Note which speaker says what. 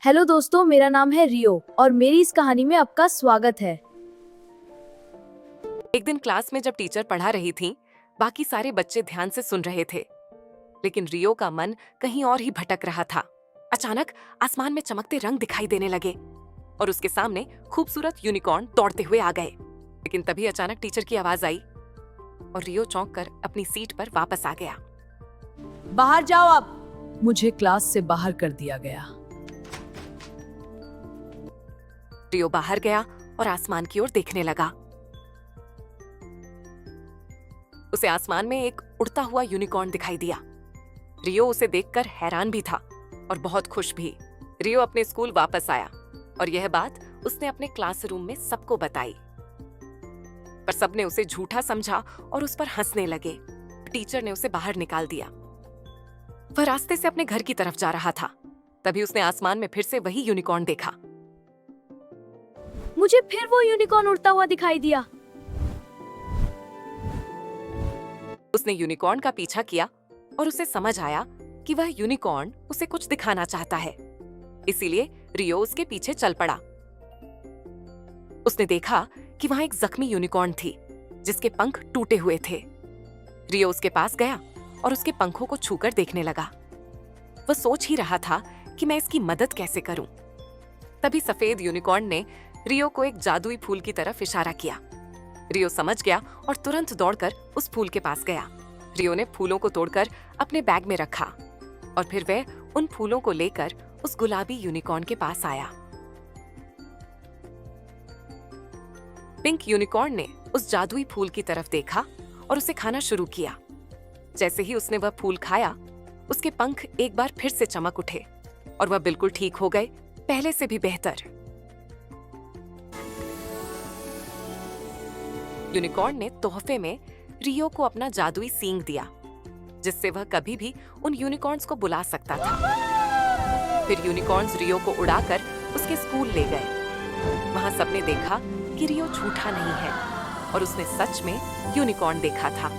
Speaker 1: Hello दोस्तों, मेरा नाम है रियो और मेरी इस कहानी में आपका स्वागत है।
Speaker 2: एक दिन क्लास में जब टीचर पढ़ा रही थी, बाकी सारे बच्चे ध्यान से सुन रहे थे, लेकिन रियो का मन कहीं और ही भटक रहा था। अचानक आसमान में चमकते रंग दिखाई देने लगे और उसके सामने खूबसूरत यूनिकॉर्न दौड़ते हुए आ गए। लेकिन तभी अचानक टीचर की आवाज आई और रियो चौंक कर अपनी सीट पर वापस आ गया।
Speaker 1: बाहर जाओ अब। मुझे क्लास से बाहर कर दिया गया।
Speaker 2: रियो बाहर गया और आसमान की ओर देखने लगा। उसे आसमान में एक उड़ता हुआ यूनिकॉर्न दिखाई दिया। रियो उसे देखकर हैरान भी था और बहुत खुश भी। रियो अपने स्कूल वापस आया और यह बात उसने अपने क्लासरूम में सबको बताई, पर सबने उसे झूठा समझा और उस पर हंसने लगे। टीचर ने उसे बाहर निकाल दिया। वह रास्ते से अपने घर की तरफ जा रहा था, तभी उसने आसमान में फिर से वही यूनिकॉर्न देखा।
Speaker 1: मुझे फिर वो यूनिकॉर्न उड़ता हुआ दिखाई दिया।
Speaker 2: उसने यूनिकॉर्न का पीछा किया और उसे समझ आया कि वह यूनिकॉर्न उसे कुछ दिखाना चाहता है, इसीलिए रियो उसके पीछे चल पड़ा। उसने देखा कि वहां एक जख्मी यूनिकॉर्न थी जिसके पंख टूटे हुए थे। रियो उसके पास गया और उसके पंखों को छूकर देखने लगा। वह सोच ही रहा था कि मैं इसकी मदद कैसे करूं। तभी सफेद यूनिकॉर्न ने रियो को एक जादुई फूल की तरफ इशारा किया। रियो समझ गया और तुरंत दौड़कर उस फूल के पास गया। रियो ने फूलों को तोड़कर अपने बैग में रखा और फिर वह उन फूलों को लेकर उस गुलाबी यूनिकॉर्न के पास आया। पिंक यूनिकॉर्न ने उस जादुई फूल की तरफ देखा और उसे खाना शुरू किया। जैसे ही उसने वह फूल खाया, उसके पंख एक बार फिर से चमक उठे और वह बिल्कुल ठीक हो गए, पहले से भी बेहतर। यूनिकॉर्न ने तोहफे में रियो को अपना जादुई सींग दिया, जिससे वह कभी भी उन यूनिकॉर्न्स को बुला सकता था। फिर यूनिकॉर्न्स रियो को उड़ाकर उसके स्कूल ले गए। वहां सबने देखा कि रियो झूठा नहीं है और उसने सच में यूनिकॉर्न देखा था।